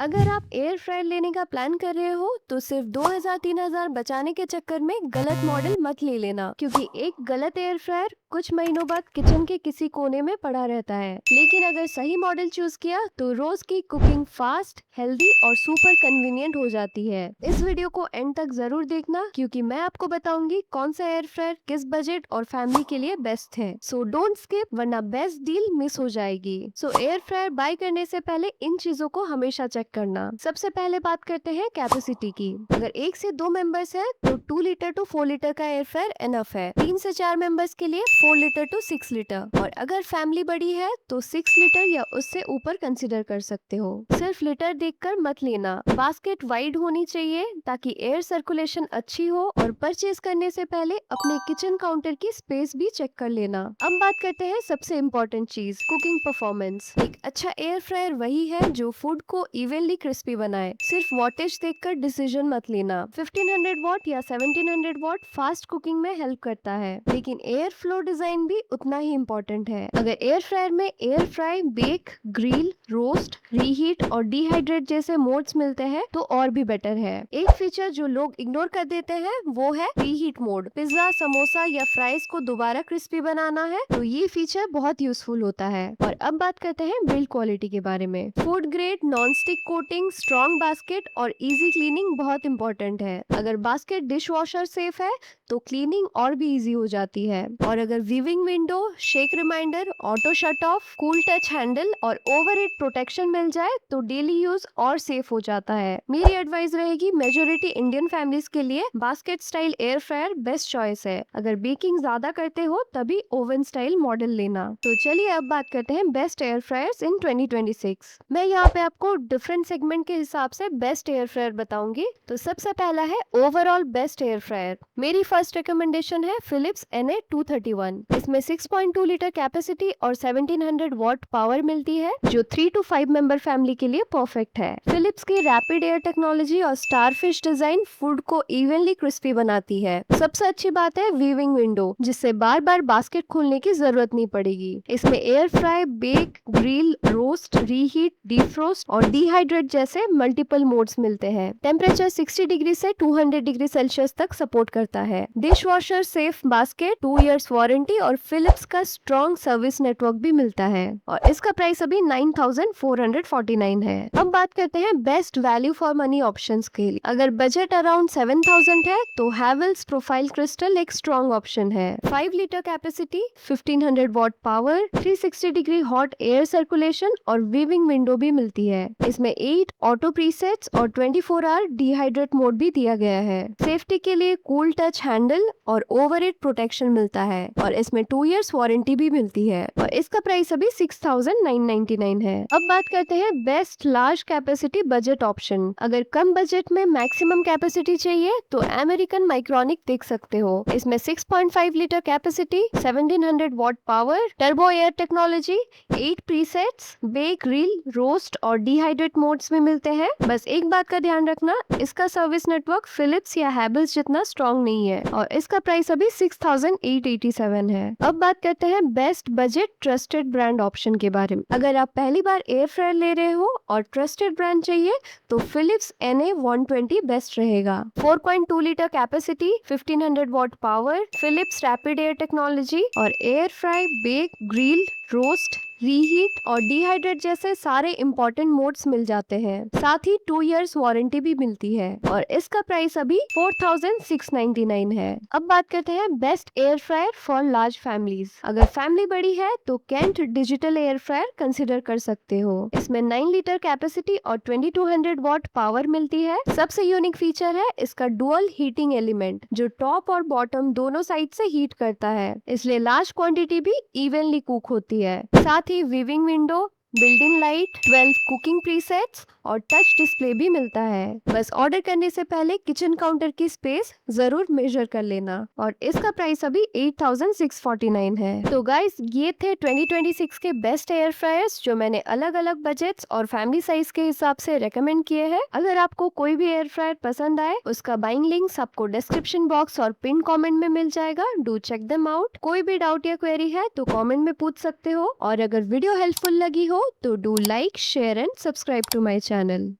अगर आप air fryer लेने का प्लान कर रहे हो तो सिर्फ 2000-3000 बचाने के चक्कर में गलत मॉडल मत ले लेना, क्योंकि एक गलत एयर फ्रायर कुछ महीनों बाद किचन के किसी कोने में पड़ा रहता है। लेकिन अगर सही मॉडल चूज किया तो रोज की कुकिंग फास्ट, हेल्दी और सुपर कन्वीनियंट हो जाती है। इस वीडियो को एंड तक जरूर देखना, क्योंकि मैं आपको बताऊंगी कौन सा एयर फ्रायर किस बजट और फैमिली के लिए बेस्ट है। सो डोंट स्किप, वरना बेस्ट डील मिस हो जाएगी। सो एयर फ्रायर बाय करने से पहले इन चीजों को हमेशा चेक करना। सबसे पहले बात करते हैं कैपेसिटी की। अगर 1 से 2 मेंबर्स है तो 2 लीटर टू 4 लीटर का एयर फ्रायर एनफ है। 3 से 4 मेंबर्स के लिए 4 लीटर टू 6 लीटर, और अगर फैमिली बड़ी है तो 6 लीटर या उससे ऊपर कंसिडर कर सकते हो। सिर्फ लीटर देखकर मत लेना। बास्केट वाइड होनी चाहिए ताकि एयर सर्कुलेशन अच्छी हो, और परचेज करने से पहले अपने किचन काउंटर की स्पेस भी चेक कर लेना। अब बात करते हैं सबसे इम्पोर्टेंट चीज, कुकिंग परफॉर्मेंस। एक अच्छा एयर फ्रायर वही है जो फूड को इवनली क्रिस्पी बनाए। सिर्फ वॉटेज देखकर डिसीजन मत लेना। 1500 वॉट या 1700 वॉट फास्ट कुकिंग में हेल्प करता है, लेकिन एयर फ्लो डिजाइन भी उतना ही इम्पोर्टेंट है। अगर एयर फ्रायर में air fry, bake, grill, roast, reheat और डिहाइड्रेट जैसे मोड्स मिलते हैं तो और भी बेटर है। एक फीचर जो लोग इग्नोर कर देते हैं वो है रीहीट मोड। पिज्जा, समोसा या फ्राइज को दोबारा क्रिस्पी बनाना है तो ये फीचर बहुत यूजफुल होता है। और अब बात करते हैं बिल्ड क्वालिटी के बारे में। Food grade non stick coating, strong basket और इजी क्लीनिंग बहुत इंपॉर्टेंट है। अगर बास्केट डिश वॉशर सेफ है तो क्लीनिंग और भी इजी हो जाती है। और अगर viewing window, shake reminder, auto shut off, cool touch handle और ओवरहीट प्रोटेक्शन मिल जाए तो डेली यूज और सेफ हो जाता है। मेरी एडवाइस रहेगी, मेजोरिटी इंडियन फैमिलीज के लिए basket style air fryer best choice है। अगर बेकिंग ज्यादा करते हो तभी ओवन स्टाइल मॉडल लेना। तो चलिए अब बात करते हैं बेस्ट एयर फ्रायर्स इन 2026। मैं यहाँ पे आपको डिफरेंट सेगमेंट के हिसाब से बेस्ट एयर फ्रायर बताऊंगी। तो सबसे पहला है ओवरऑल बेस्ट एयर फ्रायर। मेरी फर्स्ट रिकमेंडेशन है फिलिप्स NA231। इसमें 6.2 लीटर कैपेसिटी और 1700 वॉट पावर मिलती है, जो 3 to 5 मेंबर फैमिली के लिए परफेक्ट है। फिलिप्स की रैपिड एयर टेक्नोलॉजी और स्टारफिश डिजाइन फूड को इवनली क्रिस्पी बनाती है। सबसे अच्छी बात है वीविंग विंडो, जिससे बार बार बास्केट खोलने की जरूरत नहीं पड़ेगी। इसमें air fry, bake, grill, roast, reheat, defrost और डिहाइड्रेट जैसे मल्टीपल मोड्स मिलते हैं। टेम्परेचर 60 डिग्री से 200 डिग्री सेल्सियस तक सपोर्ट करता है। Dish washer safe basket, 2 years warranty और फिलिप्स का स्ट्रॉन्ग सर्विस नेटवर्क भी मिलता है। और इसका प्राइस अभी 9449 है। अब बात करते हैं best value for money options के लिए। अगर बजट अराउंड 7000 है तो हैवेल्स प्रोफाइल क्रिस्टल एक स्ट्रॉन्ग ऑप्शन है। 5 litre capacity, 1500 watt power, 360 degree hot air circulation और वीविंग विंडो भी मिलती है। इसमें 8 ऑटो प्रीसेट्स और 24 आवर डिहाइड्रेट मोड भी दिया गया है। सेफ्टी के लिए कूल टच हैंडल और ओवरहीट प्रोटेक्शन मिलता है, और इसमें 2 इयर्स वारंटी भी मिलती है। और इसका प्राइस अभी 6999 है। अब बात करते हैं best large capacity budget option. अगर कम बजट में मैक्सिमम कैपेसिटी चाहिए तो अमेरिकन माइक्रोनिक देख सकते हो। इसमें 6.5 litre capacity, 1700 watt power, turbo air technology, 8 presets, bake, grill, roast और डिहाइड्रेट मोड्स में मिलते हैं। बस एक बात का ध्यान रखना, इसका सर्विस नेटवर्क फिलिप्स या हैवेल्स जितना स्ट्रॉन्ग नहीं है, और इसका प्राइस अभी 6887 है। अब बात करते हैं best budget trusted brand option के बारे में। अगर आप पहली बार एयर फ्रायर ले रहे हो और ट्रस्टेड ब्रांड चाहिए तो फिलिप्स NA120 बेस्ट रहेगा। 4.2 litre capacity, 1500 watt power, Philips rapid air technology और air fry, bake, grill, roast, reheat और डिहाइड्रेट जैसे सारे इम्पोर्टेंट मोड्स मिल जाते हैं। साथ ही 2 इयर्स वारंटी भी मिलती है, और इसका प्राइस अभी 4699 है। अब बात करते हैं best air fryer for large families. अगर फैमिली बड़ी है तो Kent digital air fryer consider कर सकते हो। इसमें 9 लीटर कैपेसिटी और 2200 वॉट पावर मिलती है। सबसे यूनिक फीचर है इसका डुअल हीटिंग एलिमेंट, जो टॉप और बॉटम दोनों साइड से हीट करता है, इसलिए लार्ज क्वांटिटी भी इवनली कुक होती है। साथ ही viewing window, built in light, 12 cooking presets और टच डिस्प्ले भी मिलता है। बस ऑर्डर करने से पहले किचन काउंटर की स्पेस जरूर मेजर कर लेना, और इसका प्राइस अभी 8649 है। तो गाइस, ये थे 2026 के बेस्ट एयर फ्रायर्स जो मैंने अलग अलग बजट्स और फैमिली साइज के हिसाब से रेकमेंड किए हैं। अगर आपको कोई भी एयर फ्रायर पसंद आए, उसका बाइंग लिंक्स आपको डिस्क्रिप्शन बॉक्स और पिन कमेंट में मिल जाएगा। Do check them out. कोई भी डाउट या क्वेरी है तो कमेंट में पूछ सकते हो, और अगर वीडियो हेल्पफुल लगी हो तो do like, share and subscribe to my channel.